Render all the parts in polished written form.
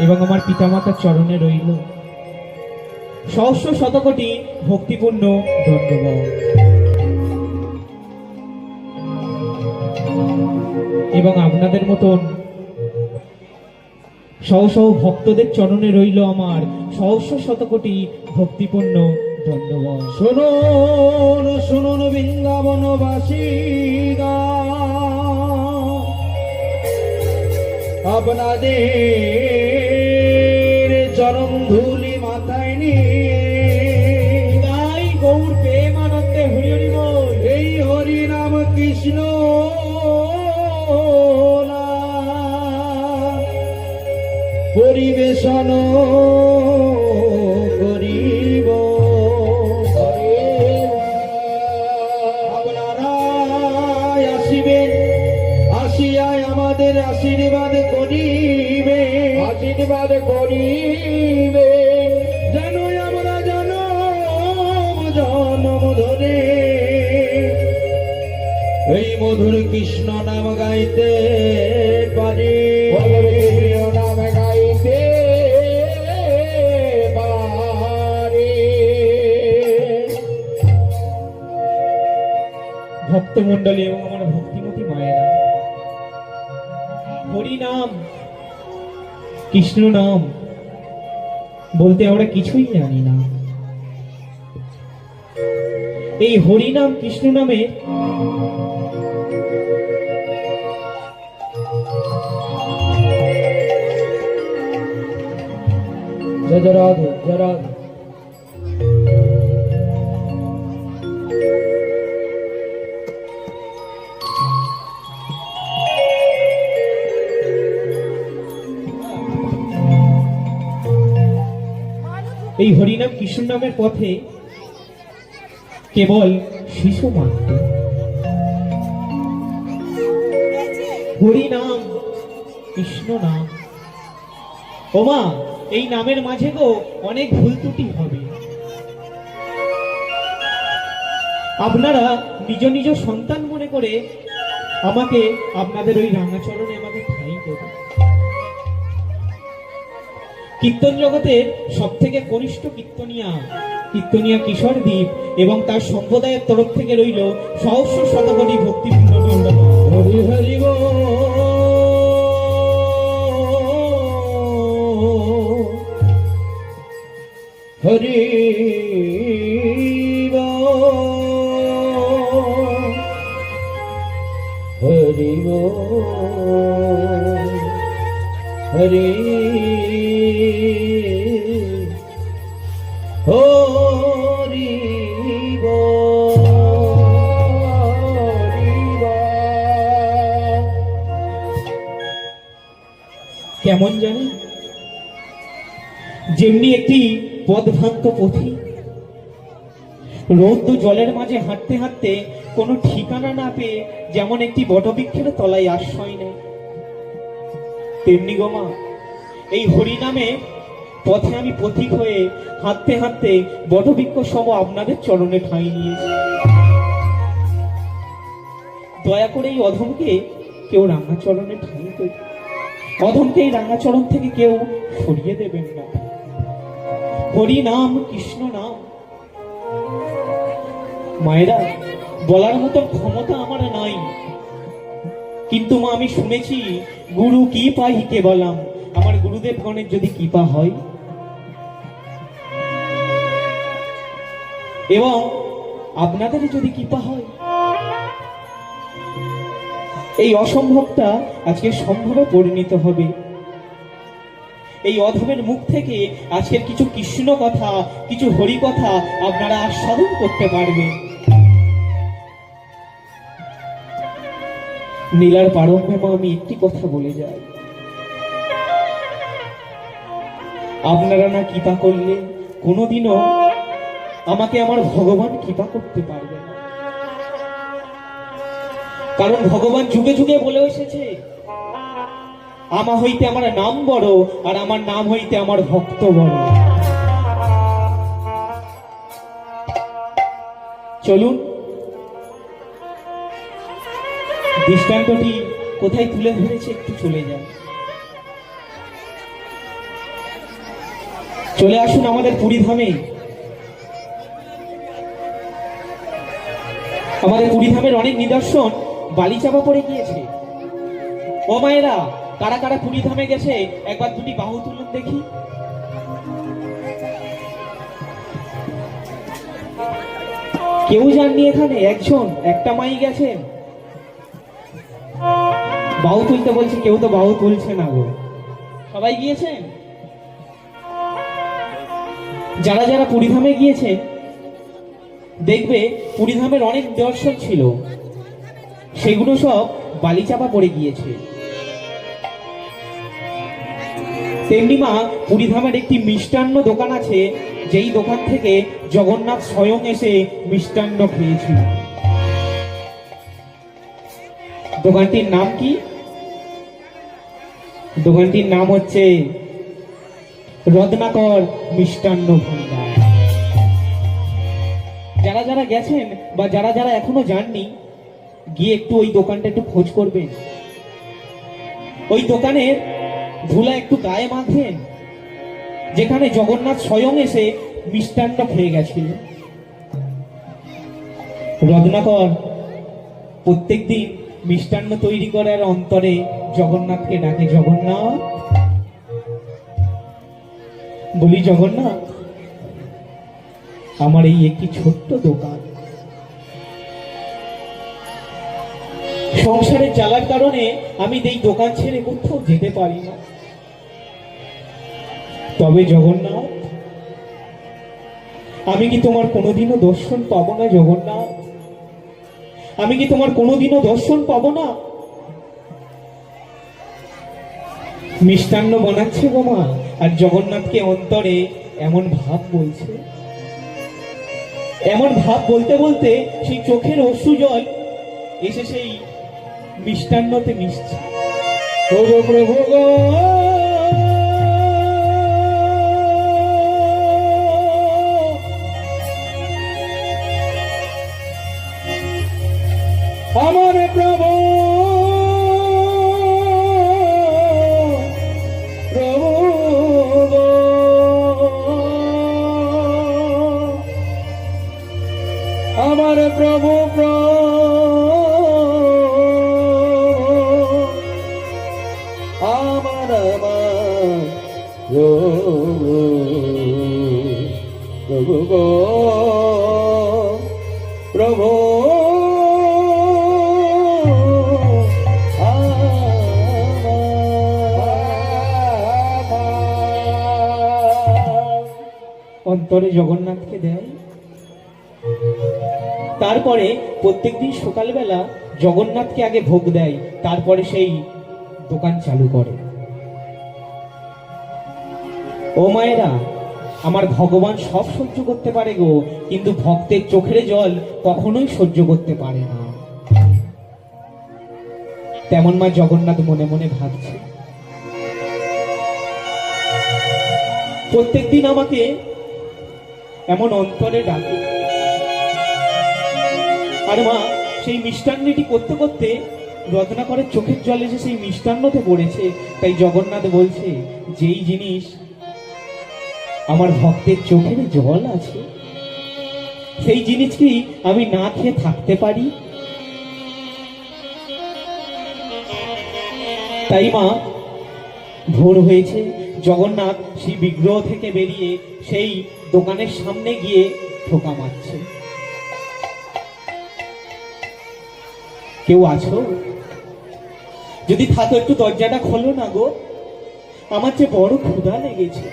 এবং আমার পিতামাতার চরণে রইল সহস্র শতকোটি ভক্তিপূর্ণ ধন্যবাদ। এবং আপনাদের মতন সহ সহ ভক্তদের চরণে রইল আমার সহস্র শতকোটি ভক্তিপূর্ণ ধন্যবাদ। শুনুন শুনুন বৃন্দাবনবাসীরা, আপনাদের চরণ ধুলি মাথায় নিয়ে তাই গৌর প্রেম আনন্দে হরি হরি বল। এই হরি নাম কৃষ্ণ পরিবেশন করিব। আপনারা আসিবেন, আসিয়ায় আমাদের আশীর্বাদ করিবে, আশীর্বাদ করিবে, যেন আমরা জনম জনম ধরে এই মধুর কৃষ্ণ নাম গাইতে পারি, নাম গাইতে পারি। ভক্তমণ্ডলী এবং আমার ভক্তিমতী মায়েরা, হরি নাম কৃষ্ণ নাম বলতে আমরা কিছুই জানি না। এই হরি নাম কৃষ্ণ নামে জয় রাধে জয় রাধে। এই হরিনাম কৃষ্ণ নামের পথে কেবল শিশু মাত্র। হরি নাম কৃষ্ণ নাম, ওমা এই নামের মাঝে গো অনেক ভুল ত্রুটি হবে। আপনারা নিজ নিজ সন্তান মনে করে আমাকে আপনাদের ওই রাঙাচরণে আমাকে ঠাঁই দেবেন। কীর্তন জগতের সব থেকে কনিষ্ঠ কীর্তনিয়া কিশোর দ্বীপ এবং তার সম্প্রদায়ের তরফ থেকে রইল সহস্র শতকোটি ভক্তিপূর্ণ ধন্যবাদ। হরি হরি বল, হরি বল, হরি বল, হরি হরি বল, হরি বল। কেমন জানি যেমনি একটি পথভ্রান্ত পথী রৌদ্র জলের মাঝে হাঁটতে হাঁটতে কোনো ঠিকানা না পেয়ে যেমন একটি বটবৃক্ষের তলায় আশ্রয় নেয়, তেমনি গোমা এই হরিনামে পথে আমি পথিক হয়ে হাঁটতে হাঁটতে বটবৃক্ষ সম আপনাদের চরণে ঠাঁই নিয়েছি। দয়া করে এই অধমকে কেউ রাঙাচরণে ঠাঁই দেবে, অধমকে এই রাঙাচরণ থেকে কেউ সরিয়ে দেবেন না। হরি নাম কৃষ্ণ নাম মায়েরা বলার মতো ক্ষমতা আমার নাই, কিন্তু মা আমি শুনেছি গুরু কি পাই কে বলাম, আমার গুরুদেব গণের যদি কৃপা হয় এবং আপনাদের যদি কৃপা হয়, এই অসম্ভবটা আজকে সম্ভবে পরিণত হবে। এই অধমের মুখ থেকে আজকের কিছু কৃষ্ণ কথা, কিছু হরি কথা আপনারা আস্বাদন করতে পারবেন। নীলার প্রারম্ভে মা আমি একটি কথা বলে যাই, আপনারা না কৃপা করলে কোনোদিনও আমাকে আমার ভগবান কৃপা করতে পারবে না। কারণ ভগবান যুগে যুগে বলে এসেছে, আমা হইতে আমার নাম বড়, আর আমার নাম হইতে আমার ভক্ত বড়। চলুন দৃষ্টান্তটি কোথায় তুলে ধরেছে একটু চলে যান। চলে আসুন আমাদের পুরী ধামে। আমাদের পুরী ধামের অনেক নিদর্শন বালি চাপা পড়ে গিয়েছে। ও মায়েরা, কারা কারা পুরী ধামে গেছে একবার দুটি বাহু তুলুন দেখি। কেউ যাননি এখানে? একজন, একটা মাই গেছেন। বাহু তুলতে বলছে, কেউ তো বাহু তুলছে না গো। সবাই গিয়েছেন? যারা যারা পুরী ধামে গিয়েছেন দেখবে পুরী ধামের অনেক দর্শন ছিল, সেগুলো সব বালিচাপা পড়ে গিয়েছে। তেমনি মা, পুরী ধামের একটি মিষ্টান্ন দোকান আছে, যেই দোকান থেকে জগন্নাথ স্বয়ং এসে মিষ্টান্ন খেয়েছিল। দোকানটির নাম কি? দোকানটির নাম হচ্ছে রত্নাকর মিষ্টান্ন ভান্ডার। যারা যারা গেছেন বা যারা যারা এখনো যাননি, গিয়ে একটু ওই দোকানটা একটু খোঁজ করবেন। ওই দোকানের ধুলা একটু গায়ে মাখবেন, যেখানে জগন্নাথ স্বয়ং এসে মিষ্টান্ন খেয়ে গেছিল। রত্নাকর প্রত্যেকদিন মিষ্টান্ন তৈরি করার অন্তরে জগন্নাথকে ডাকে, জগন্নাথ, বলি জগন্নাথ, আমার এই একটি ছোট্ট দোকান, সংসারের জ্বালার কারণে আমি এই দোকান ছেড়ে কোথাও যেতে পারি না। তবে জগন্নাথ, আমি কি তোমার কোনোদিনও দর্শন পাবো না? জগন্নাথ, আমি কি তোমার কোনোদিনও দর্শন পাবো না? মিষ্টান্ন বানাচ্ছে বোমা, আর জগন্নাথকে অন্তরে এমন ভাব বলছে, এমন ভাব বলতে বলতে সেই চোখের অশ্রু জল এসে সেই মিষ্টান্নতে মিশছে। ওগো প্রভু গো, আমার প্রভু, প্রভু গো, আমার প্রভু, আমার প্রভু গো, প্রভু অন্তরে জগন্নাথকে দেয়। তারপরে প্রত্যেকদিন সকালবেলা জগন্নাথকে আগে ভোগ দেয়, তারপরে সেই দোকান চালু করে। ও মায়েরা, আমার ভগবান সব সহ্য করতে পারে গো, কিন্তু ভক্তের চোখের জল কখনোই সহ্য করতে পারে না। তেমন মা জগন্নাথ মনে মনে ভাবছে, প্রত্যেকদিন আমাকে এমন অন্তরে ডাকে। আর মা, সেই মিষ্টান্নটি করতে করতে রত্নাকরের চোখের জল এসে সেই মিষ্টান্নতে পড়েছে। তাই জগন্নাথ বলছে, যেই জিনিস আমার ভক্তের চোখের জল আছে, সেই জিনিস কি আমি না খেয়ে থাকতে পারি? তাই মা, ভোর হয়েছে, জগন্নাথ সেই বিগ্রহ থেকে বেরিয়ে সেই দোকানের সামনে গিয়ে ঠোকা মারছে। কেউ আছো? যদি থাকো একটু দরজাটা খোলো না গো, আমার যে বড় ক্ষুধা লেগেছে।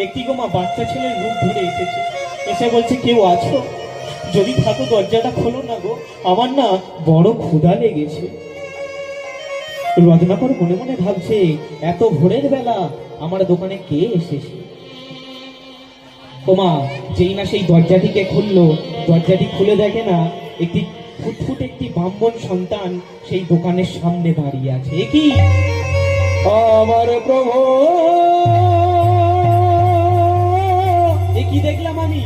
একটি গো মা বাচ্চা ছেলের রূপ ধরে এসেছে, এসে বলছে, কেউ আছো? যদি থাকো দরজাটা খোলো না গো, আমার না বড় ক্ষুধা লেগেছে। রত্নাকর মনে মনে ভাবছে, এত ভোরের বেলা আমার দোকানে কে এসেছে? ওমা, যেই না সেই দরজাটিকে খুললো, দরজাটি খুলে দেখে না একটি ফুটফুট একটি ব্রাহ্মণ সন্তান সেই দোকানের সামনে দাঁড়িয়ে আছে। এ কি? আমার প্রভু, এ কি দেখলাম আমি?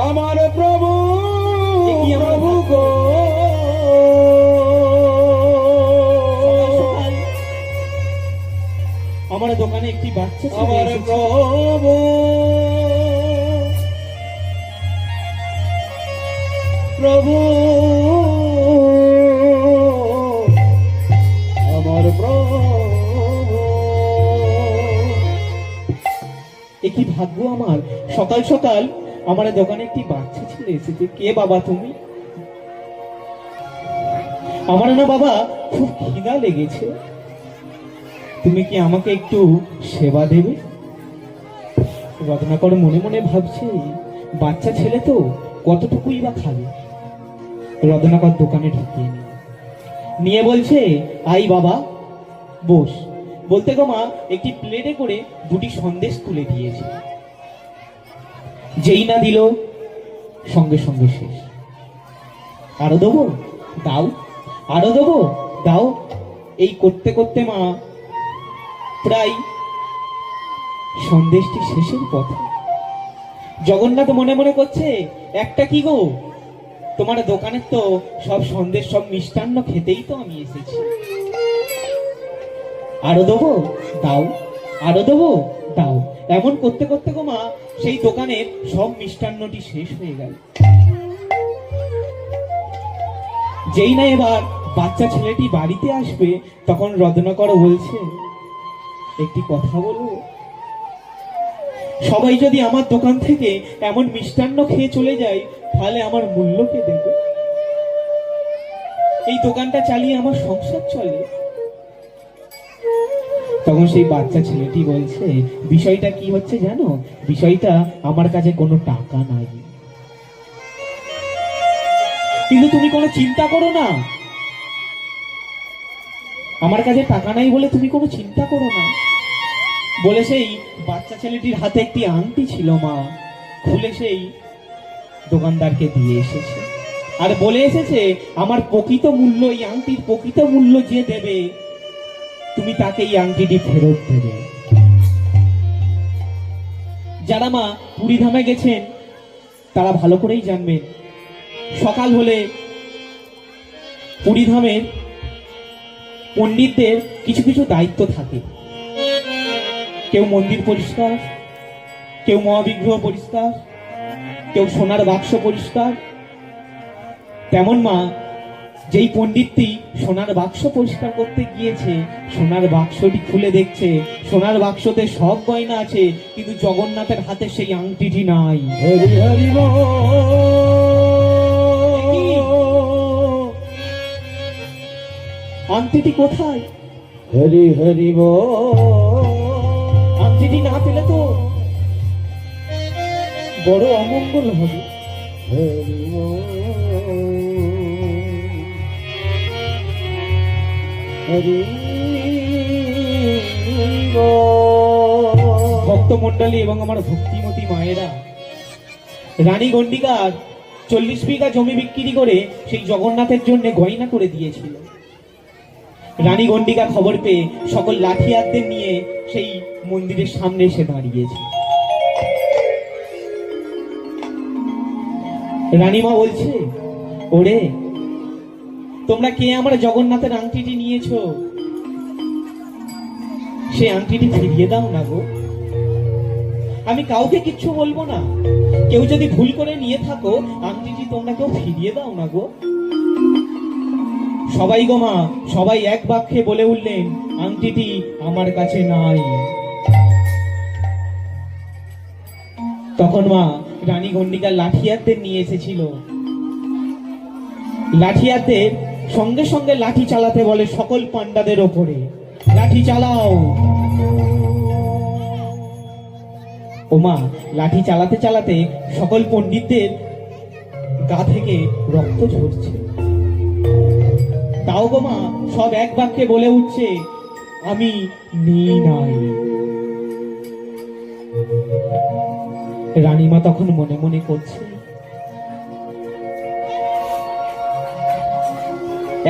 আমার প্রভু, এ কি আমার প্রভু গো, সকাল সকাল আমার দোকানে একটি বাচ্চা ছেলে আমার এসেছে। প্রভু প্রভু আমার প্রভু এ কি ভাগ্য আমার, সকাল সকাল আমার দোকানে একটি বাচ্চা ছেলে এসেছে। কে বাবা তুমি? আমার না বাবা খুব খিদা লেগেছে, তুমি কি আমাকে একটু সেবা দেবে? রত্নাকর মনে মনে ভাবছে বাচ্চা ছেলে তো কতটুকুই বা খাবে। রত্নাকর দোকানে ঢুকিয়ে নিয়ে বলছে, আই বাবা বস। বলতে গো মা একটি প্লেটে করে দুটি সন্দেশ তুলে দিয়েছে। যেই না দিল সঙ্গে সঙ্গে শেষ। আরো দেবো দাও, আরো দেবো দাও। এই করতে করতে মা প্রায় সন্দেশটি শেষের পথে। জগন্নাথ মনে মনে করছে, একটা কি গো, তোমার দোকানের তো সব সন্দেশ সব মিষ্টান্ন খেতেই তো আমি এসেছি। আরো দেবো দাও, আরো দেবো দাও। এমন করতে করতে গো মা সেই দোকানের সব মিষ্টান্নটি শেষ হয়ে গেল। যেই না এবার বাচ্চা ছেলেটি বাড়িতে আসবে, তখন রত্নাকর বলছে, একটি কথা বলবো? সবাই যদি আমার দোকান থেকে এমন মিষ্টান্ন খেয়ে চলে যায়, তাহলে আমার মূল্য কে দেবে? এই দোকানটা চালিয়ে আমার সংসার চলে। তখন সেই বাচ্চা ছেলেটি বলছে, বিষয়টা কি হচ্ছে জানো? বিষয়টা আমার কাছে কোনো টাকা নাই, কিন্তু তুমি কোনো চিন্তা করো না। আমার কাছে টাকা নাই বলে তুমি কোনো চিন্তা করো না বলে সেই বাচ্চা ছেলেটির হাতে একটি আংটি ছিল মা, খুলে সেই দোকানদারকে দিয়ে এসেছে। আর বলে এসেছে, আমার প্রকৃত মূল্য, এই আংটির প্রকৃত মূল্য যে দেবে, তুমি তাকে এই আংটিটি ফেরত দেবে। যারা মা পুরীধামে গেছেন তারা ভালো করেই জানবেন, সকাল হলে পুরীধামের পণ্ডিতদের কিছু কিছু দায়িত্ব থাকে। কেউ মন্দির পরিষ্কার, কেউ মহাবিগ্রহ পরিষ্কার, কেউ সোনার বাক্স পরিষ্কার। তেমন মা যেই পণ্ডিতটি সোনার বাক্স পরিষ্কার করতে গিয়েছে, সোনার বাক্সটি খুলে দেখছে সোনার বাক্সতে সব গয়না আছে, কিন্তু জগন্নাথের হাতে সেই আংটিটি নাই। হরি হরি আংটিটি কোথায়? হরি হরি আংটিটি না পেলে তো বড় অমঙ্গল হবে। হরি হরি ভক্তমণ্ডলী এবং আমার ভক্তিমতী মায়েরা, রানী গন্ডিকার 40 বিঘা জমি বিক্রি করে সেই জগন্নাথের জন্য গয়না করে দিয়েছিল। রানী গন্ডিকা খবর পেয়ে সকল লাঠিয়ারদের নিয়ে সেই মন্দিরের সামনে এসে দাঁড়িয়েছে। রানীমা বলছে, ওরে তোমরা কে আমার জগন্নাথের আংটিটি নিয়েছো? সেই আংটিটি ফিরিয়ে দাও না গো। আমি কাউকে কিচ্ছু বলবো না, কেউ যদি ভুল করে নিয়ে থাকো আংটিটি তোমরা কেউ ফিরিয়ে দাও না গো। সবাই গো মা, সবাই এক বাক্যে বলে উঠলেন, আংটিটি আমার কাছে নাই। তখন মা রানী গন্ডিকার লাঠিয়ারদের নিয়ে এসেছিল। লাঠিয়ারদের সঙ্গে সঙ্গে লাঠি চালাতে বলে সকল পান্ডাদের ওপরে, লাঠি চালাও। ও মা, লাঠি চালাতে চালাতে সকল পণ্ডিতদের গা থেকে রক্ত ঝরছে। তাও গো মা সব এক বাক্যে বলে উঠছে, আমি নেই নাই। রানীমা তখন মনে মনে করছে,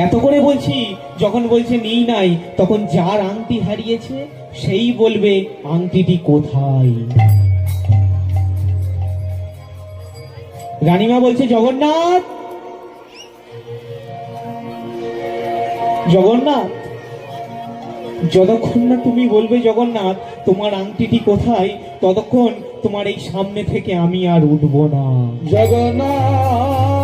এত করে বলছি, যখন বলছে নেই নাই, তখন যার আংটি হারিয়েছে সেই বলবে আংটিটি কোথায়। রানীমা বলছে, জগন্নাথ, জগন্নাথ যতক্ষণ না তুমি বলবে জগন্নাথ তোমার আংটিটি কোথায়, ততক্ষণ তোমার এই সামনে থেকে আমি আর উঠবো না। জগন্নাথ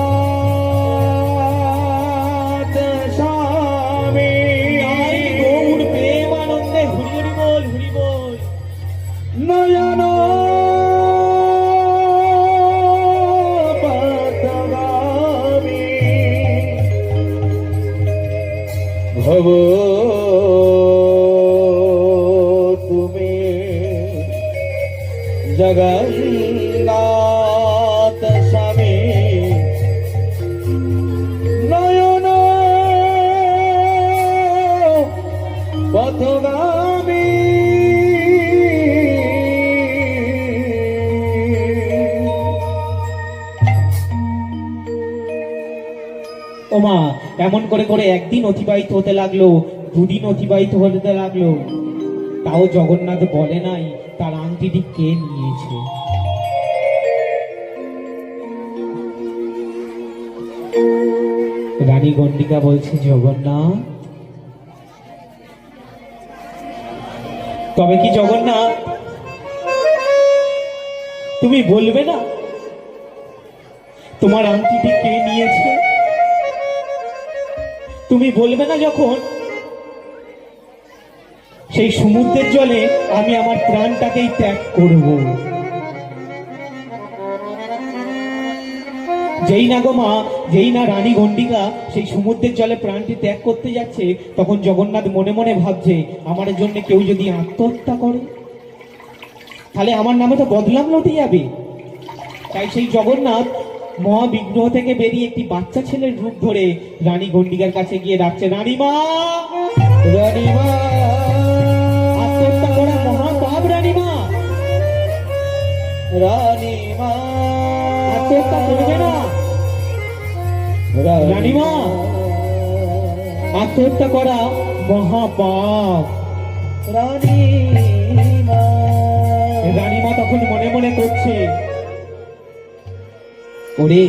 স্বামী তাই গৌর প্রেমানন্দে হরি হরি বল, হরি বল। নয়ন পথগামী ভব তুমি জগন্নাথ স্বামী নয়ন পথগামী ওমা, এমন করে করে একদিন অতিবাহিত হতে লাগলো, দুদিন অতিবাহিত হতে লাগলো, তাও জগন্নাথ বলে নাই তার আংটিটি কে নিয়েছে। রানী গণ্ডিকা বলছে জগন্নাথ, তবে কি জগন্নাথ তুমি বলবে না তোমার আংটিটি কে নিয়েছে? তুমি বলবে না যখন সেই সমুদ্রের জলে আমি আমার প্রাণটাকেই ত্যাগ করব। যেই না গো মা, যেই না রানী গণ্ডিকা সেই সমুদ্রের জলে প্রাণটি ত্যাগ করতে যাচ্ছে, তখন জগন্নাথ মনে মনে ভাবছে আমার জন্য কেউ যদি আত্মহত্যা করে তাহলে আমার নামে তো বদনাম লটে যাবে। তাই সেই জগন্নাথ মহাবিগ্রহ থেকে বেরিয়ে একটি বাচ্চা ছেলের রূপ ধরে রানী গণ্ডিকার কাছে গিয়ে ডাকছে, রানীমা, রানীমা আত্মহত্যা করা মহাপাপ, রানীমা, রানীমা আত্মহত্যা করবে না, রানীমা, আত্মহত্যা করা মহাপাপ। রানীমা রানীমা তখন মনে মনে করছে, ওরে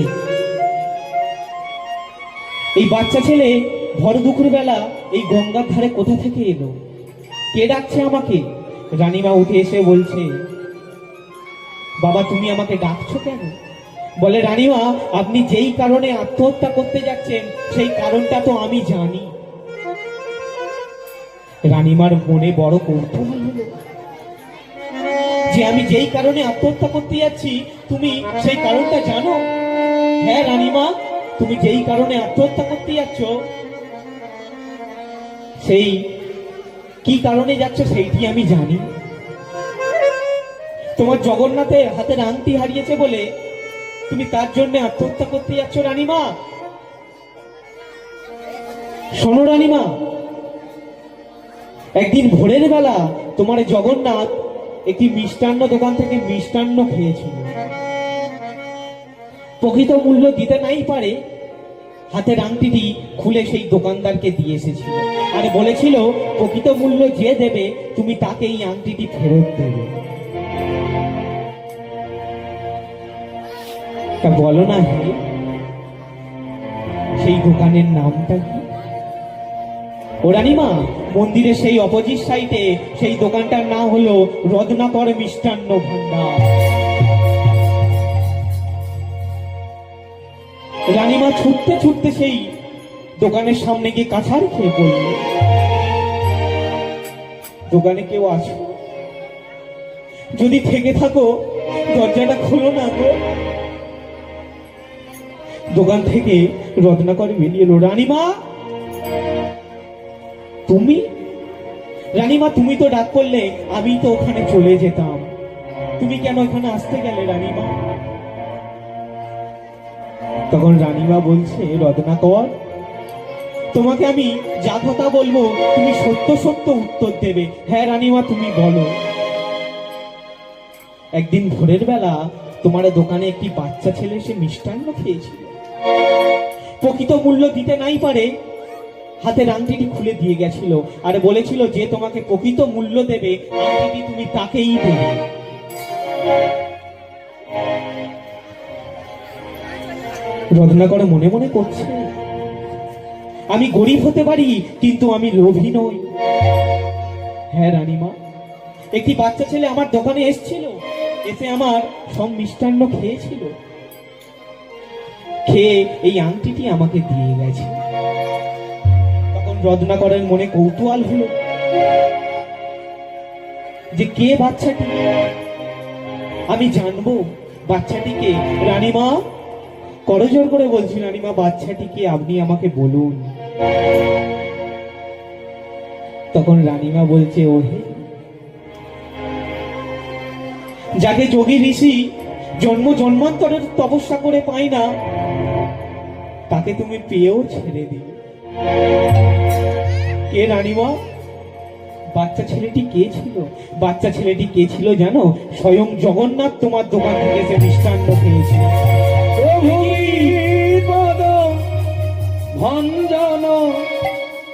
এই বাচ্চা ছেলে ভর দুপুর বেলা এই গঙ্গার ধারে কোথা থেকে এলো, কে ডাকছে আমাকে? রানীমা উঠে এসে বলছে, বাবা তুমি আমাকে ডাকছো কেন? বলে, রানীমা আপনি যেই কারণে আত্মহত্যা করতে যাচ্ছেন সেই কারণটা তো আমি জানি। রানীমার মনে বড় কৌতূহল হলো যে আমি যেই কারণে আত্মহত্যা করতে যাচ্ছি তুমি সেই কারণটা জানো? হ্যাঁ রানীমা, তুমি যেই কারণে আত্মহত্যা করতে যাচ্ছ সেই কি কারণে যাচ্ছ সেইটি আমি জানি। তোমার জগন্নাথের হাতের আংটি হারিয়েছে বলে তুমি তার জন্য আত্মহত্যা করতে যাচ্ছ রানীমা। শোনো রানীমা, একদিন ভোরের বেলা তোমার জগন্নাথ একটি মিষ্টান্ন দোকান থেকে মিষ্টান্ন খেয়েছিল। প্রকৃত মূল্য দিতে নাই পারে হাতের আংটিটি খুলে সেই দোকানদারকে দিয়ে এসেছিল, আর বলেছিল প্রকৃত মূল্য যে দেবে তুমি তাকে এই আংটিটি ফেরত দেবে। তা বলো না হে, সেই দোকানের নামটা কি? ও রানীমা, মন্দিরের সেই অপোজিট সাইডে সেই দোকানটার নাম হলো রত্নাকর মিষ্টান্ন ভান্ডার। রানীমা ছুটতে ছুটতে সেই দোকানের সামনে গিয়ে কাছাড় খেয়ে পড়ল। দোকানে কেউ আছো? যদি থেকে থাকো দরজাটা খোলো না গো। দোকান থেকে রত্নাকর বেরিয়ে এলো। রানীমা তুমি? রানীমা তুমি তো ডাক করলে আমি তো ওখানে চলে যেতাম, তুমি কেন এখানে আসতে গেলে রানীমা? তখন রানীমা বলছে, রত্নাকর তোমাকে আমি যা কথা বলবো তুমি সত্য সত্য উত্তর দেবে। হ্যাঁ রানীমা তুমি বলো। একদিন ভোরের বেলা তোমার দোকানে একটি বাচ্চা ছেলে এসে মিষ্টান্ন খেয়েছিল, প্রকৃত মূল্য দিতে নাই পারে হাতের আংটিটি খুলে দিয়ে গেছিল, আর বলেছিল যে তোমাকে প্রকৃত মূল্য দেবে আংটিটি তুমি তাকেই দেবে। রত্নাকর মনে মনে করছে, আমি গরিব হতে পারি কিন্তু আমি লোভী নই। হ্যাঁ রানীমা, একটি বাচ্চা ছেলে আমার দোকানে এসেছিল, এসে আমার সব মিষ্টান্ন খেয়েছিল, খেয়ে এই আংটিটি আমাকে দিয়ে গেছে। তখন রত্নাকরের মনে কৌতূহল হলো যে কে বাচ্চাটি, আমি জানবো বাচ্চাটিকে। রানীমা করজোর করে বলছি, রানীমা বাচ্চাটিকে আপনি আমাকে বলুন। তখন রানীমা বলছে, ওহে, যাকে যোগী ঋষি জন্ম জন্মান্তরের তপস্যা করে পায় না, তাকে তুমি পেয়েও ছেড়ে দিও। কে রানীমা? বাচ্চা ছেলেটি কে ছিল? বাচ্চা ছেলেটি কে ছিল জানো? স্বয়ং জগন্নাথ তোমার দোকান থেকে এসে মিষ্টান্ন খেয়েছিল। পদ ভঞ্জন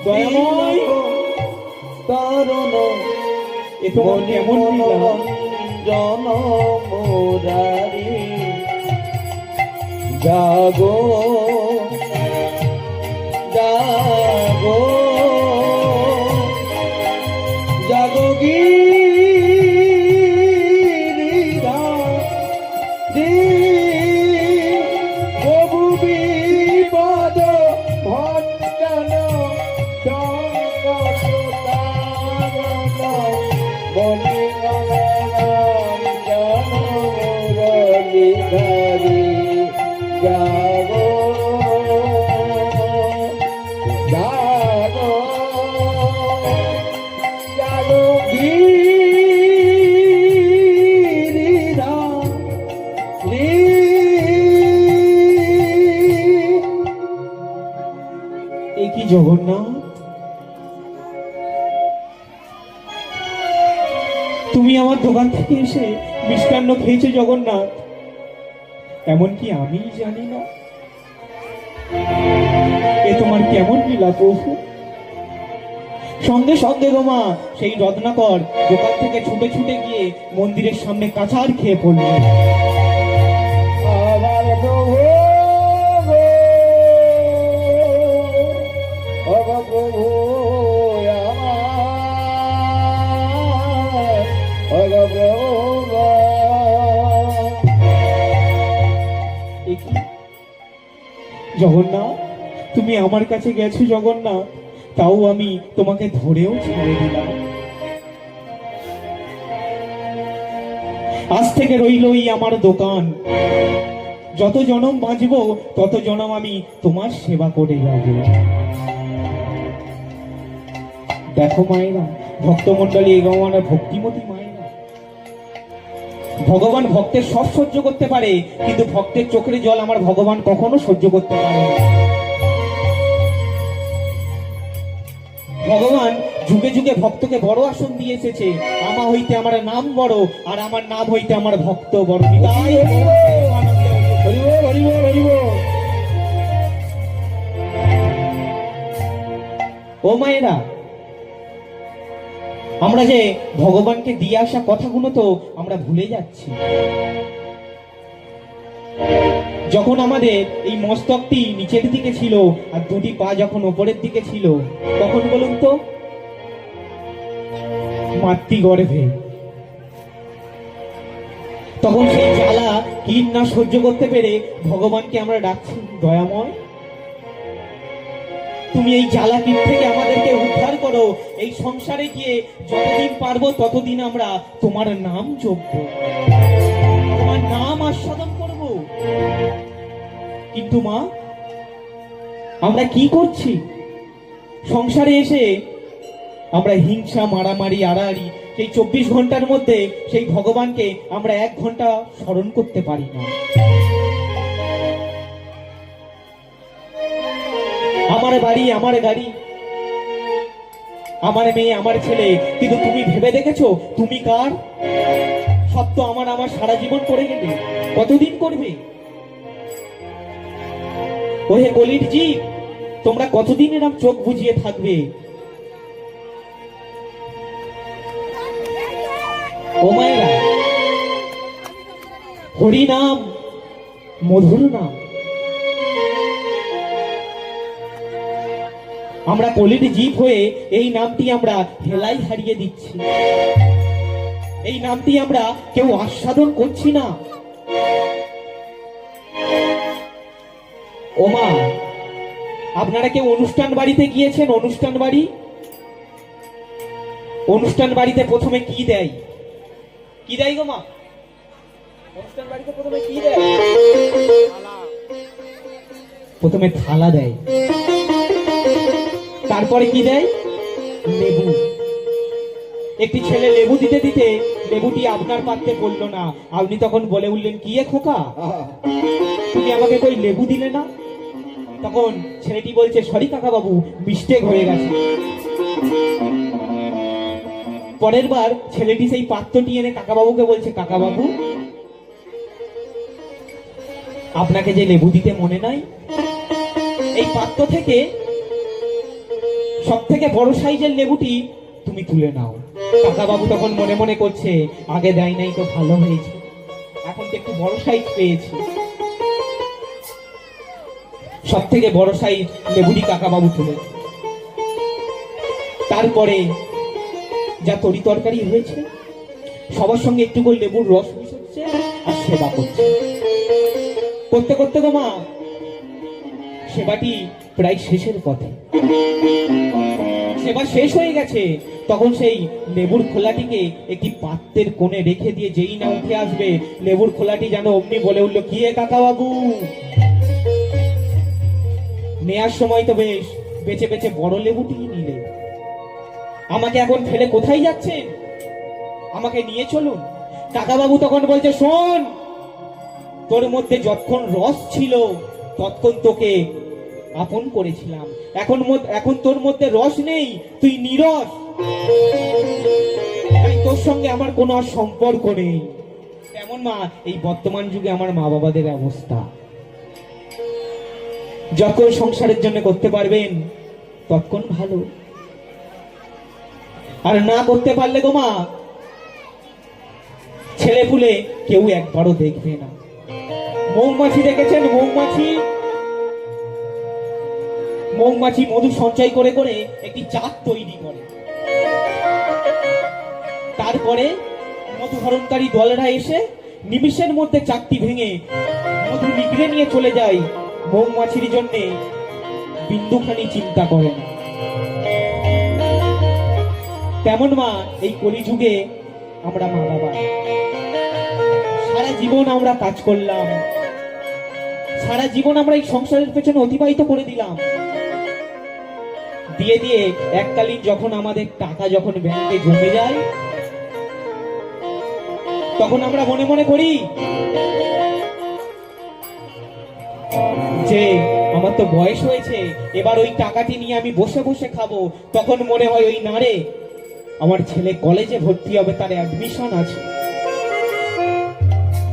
দয়াময়, তরুণ এ তোমার কেমন লীলা? জন মুরারি জাগো জাগো জাগো গিরিধারী, প্রভু বিপদ ভঞ্জন সংকট তারণ বলি মুরলীধারী জাগো জাগো জাগো গিরিধারী। এ কি জগন্নাথ, তুমি আমার দোকান থেকে এসে মিষ্টান্ন খেয়েছো জগন্নাথ? এমনকি আমি জানি না? এ তোমার কেমন লীলা প্রভু? সঙ্গে সঙ্গে গোমা সেই রত্নাকর দোকান থেকে ছুটে ছুটে গিয়ে মন্দিরের সামনে কাছাড় খেয়ে পড়ল। আমার প্রভু গো, ওগো প্রভু আমার, ওগো প্রভু গো। এ কি জগন্নাথ, তুমি আমার কাছে গেছো জগন্নাথ, তাও আমি তোমাকে ধরেও ছেড়ে দিলাম। আজ থেকে রইল এই আমার দোকান, যত জনম বাঁচবো তত জনম আমি তোমার সেবা করে যাব। দেখো মায়েরা, ভক্তমন্ডলী, এই আমার ভক্তিমতী মায়েরা, ভগবান ভক্তের সব সহ্য করতে পারে, কিন্তু ভক্তের চোখের জল আমার ভগবান কখনো সহ্য করতে পারে না। ভগবান যুগে যুগে ভক্তকে বড় আসন দিয়ে এসেছে, আমা হইতে আমার নাম বড়, আর আমার নাম হইতে আমার ভক্ত বড়। নিতাই হরিব হরিব হরিব। ও মায়েরা, আমরা যে ভগবানকে দিয়ে আসা কথাগুলো তো আমরা ভুলে যাচ্ছি। যখন আমাদের এই মস্তকটি নিচের দিকে ছিল আর দুটি পা যখন ওপরের দিকে ছিল, তখন বলুন তো, মাতৃগর্ভে, তখন সেই জ্বালা কিন না সহ্য করতে পেরে ভগবানকে আমরা ডাকছি, দয়াময় তুমি এই জ্বালা কিন থেকে আমাদেরকে উদ্ধার করো। এই সংসারে গিয়ে যতদিন পারবো ততদিন আমরা তোমার নাম জপব, তোমার নাম আস্বাদন করব। কিন্তু মা, আমরা কি করছি? সংসারে এসে আমরা হিংসা, মারামারি, আড়াআড়ি, সেই 24 ঘন্টার মধ্যে সেই ভগবানকে আমরা 1 ঘন্টা স্মরণ করতে পারি না। আমার বাড়ি, আমার গাড়ি, আমার মেয়ে, আমার ছেলে, কিন্তু তুমি ভেবে দেখেছো তুমি কার? সব তো আমার সারা জীবন করে গেলে, কতদিন করবে? ওহে কলির জীব, তোমরা কতদিন এরকম চোখ বুজিয়ে থাকবে? ও মায়েরা, হরি নাম মধুর নাম, আমরা কলির জীব হয়ে এই নামটি আমরা হেলাই হারিয়ে দিচ্ছি। এই নামটি আমরা কেউ আস্বাদন করছি না। ওমা, আপনারা কেউ অনুষ্ঠান বাড়িতে গিয়েছেন? অনুষ্ঠান বাড়ি, অনুষ্ঠান বাড়িতে প্রথমে কি দেয়? কি দেয় গো মা? অনুষ্ঠান বাড়িতে প্রথমে কি দেয়? প্রথমে থালা দেয়, তারপরে কি দেয়? লেবু। একটি ছেলে লেবু দিতে দিতে লেবুটি আপনার পাত্রে পড়লো না, আপনি তখন বলে উঠলেন, কি এ খোকা, তুমি আমাকে কই লেবু দিলে না? তখন ছেলেটি বলছে, সরি কাকা বাবু, মিস্টেক হয়ে গেছে। পরের বার ছেলেটি সেই পাত্রটি এনে কাকাবাবুকে বলছে, কাকাবাবু, আপনাকে যে লেবু দিতে মনে নাই, এই পাত্র থেকে সব থেকে বড় সাইজের লেবুটি তুমি তুলে নাও। কাকাবাবু তখন মনে মনে করছে, আগে দেয় নাই তো ভালো হয়েছে, এখন তো একটু বড় সাইজ পেয়েছি। সব থেকে বড় সাইজ লেবুটি কাকাবাবু তুলে, তারপরে যা তরি তরকারি হয়েছে সবার সঙ্গে একটু করে লেবুর রস মিশাচ্ছে আর সেবা করছে। করতে করতে গো মা, সেবাটি প্রায় শেষের পথে, সেবা শেষ হয়ে গেছে। তখন সেই লেবুর খোলাটিকে একটি পাত্রের কোণে রেখে দিয়ে যেই না উঠে আসবে, লেবুর খোলাটি যেন অমনি বলে উঠলো, কি এ কাকা বাবু, নেয়ার সময় তো বেশ বেছে বেছে বড় লেবুটি নিলে, আমাকে এখন ফেলে কোথায় যাচ্ছেন? আমাকে নিয়ে চলুন। কাকাবাবু তখন বলছে, শোন, তোর মধ্যে যতক্ষণ রস ছিল ততক্ষণ তোকে আপন করেছিলাম, এখন তোর মধ্যে রস নেই, তুই নীরস, তাই তোর সঙ্গে আমার কোনো আর সম্পর্ক নেই। তেমন মা, এই বর্তমান যুগে আমার মা বাবাদের অবস্থা, যখন সংসারের জন্য করতে পারবেন ততক্ষণ ভালো, আর না করতে পারলে গো মা, ছেলে পুলে কেউ একবারও দেখবে না। মৌমাছি দেখেছেন? মৌমাছি, মৌমাছি মধু সঞ্চয় করে করে একটি চাক তৈরি করে, তারপরে মধুহরণকারী দলেরা এসে নিমিষের মধ্যে চাকটি ভেঙে মধু নিগড়ে নিয়ে চলে যায়। মৌমাছির জন্য বিন্দুখানি চিন্তা করে না। তেমন মা, এই কলিযুগে আমরা মা বাবা সারা জীবন আমরা কাজ করলাম, সারা জীবন আমরা এই সংসারের পেছনে অতিবাহিত করে দিলাম, দিয়ে দিয়ে এককালীন যখন আমাদের টাকা যখন ব্যাংকে জমে যায়, তখন আমরা মনে মনে করি যে আমার তো বয়স হয়েছে, এবার ওই টাকাটি নিয়ে আমি বসে বসে খাবো। তখন মনে হয়, ওই না রে, আমার ছেলে কলেজে ভর্তি হবে, তার অ্যাডমিশন আছে,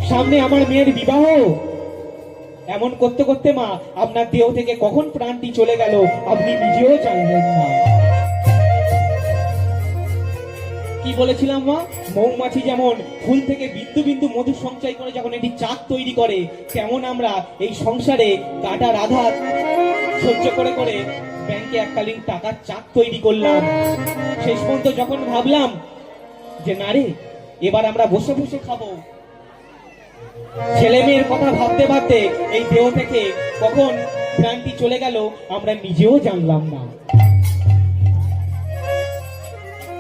সামনে আমার মেয়ের বিবাহ। এমন করতে করতে মা, আপনার দেহ থেকে কখন প্রাণটি চলে গেল আপনি নিজেও জানলেন না। কি বলেছিলাম মা? মৌমাছি যেমন ফুল থেকে বিন্দু বিন্দু মধু সঞ্চয় করে যখন একটি চাক তৈরি করে, তেমন আমরা এই সংসারে কাটার আঘাত সহ্য করে করে ব্যাংকে এককালীন টাকার চাক তৈরি করলাম। শেষ পর্যন্ত যখন ভাবলাম যে না রে, এবার আমরা বসে বসে খাবো, ছেলে মেয়ের কথা ভাবতে ভাবতে এই দেহ থেকে কখন প্রাণটি চলে গেল আমরা নিজেও জানলাম না।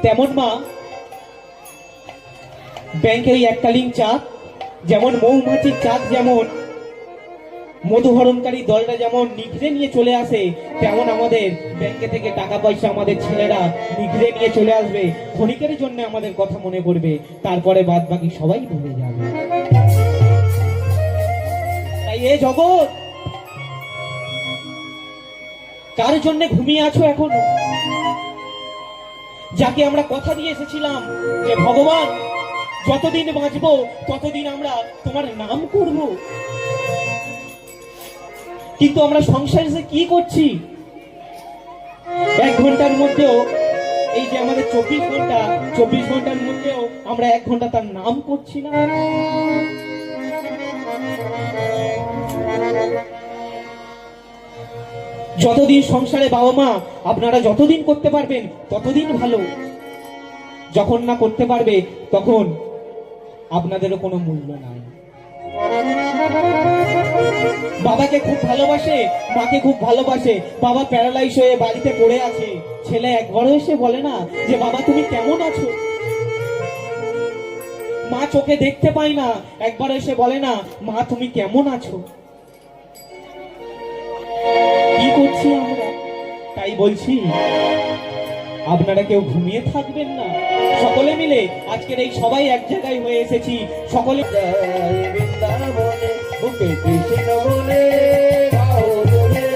তেমন মা, ব্যাংকে ওই এককালীন চাক, যেমন মৌমাছির চাক যেমন মধুহরণকারী দলটা যেমন নিগড়ে নিয়ে চলে আসে, তেমন আমাদের ব্যাংকে থেকে টাকা পয়সা আমাদের ছেলেরা নিগড়ে নিয়ে চলে আসবে। ক্ষণিকের জন্য আমাদের কথা মনে পড়বে, তারপরে বাদ বাকি সবাই ভুলে যাবে। তাই এ জগৎ, কার জন্য ঘুমিয়ে আছো এখনো? যাকে আমরা কথা দিয়ে এসেছিলাম যে ভগবান, যতদিন বাঁচবো ততদিন আমরা তোমার নাম করব, কিন্তু আমরা সংসারে কি করছি? 1 ঘন্টার মধ্যেও, এই যে আমাদের 24 ঘন্টার মধ্যেও আমরা 1 ঘন্টা তার নাম করছি না। যতদিন সংসারে বাবা মা আপনারা যতদিন করতে পারবেন ততদিন ভালো, যখন না করতে পারবে তখন আপনাদেরও কোনো মূল্য নাই। বাবাকে খুব ভালোবাসে, মাকে খুব ভালোবাসে, বাবা প্যারালাইজ হয়ে বাড়িতে পড়ে আছে, ছেলে একবারও এসে বলে না যে বাবা তুমি কেমন আছো। মা চোখে দেখতে পাই না, একবার এসে বলে না মা তুমি কেমন আছো। কি করছি আমরা? তাই বলছি আপনারা কেউ ঘুমিয়ে থাকবেন না, সকলে মিলে আজকের এই সবাই এক জায়গায় হয়ে এসেছি, সকলে জয় বৃন্দাবনে বুকে কৃষ্ণ বলে গাও দোলে,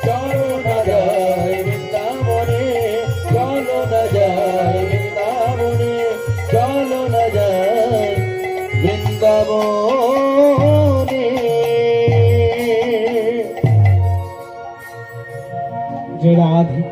চলো না জয় বৃন্দাবনে, চলো না জয় বৃন্দাবনে, চলো না জয় বৃন্দাবনে। যে রাধিকা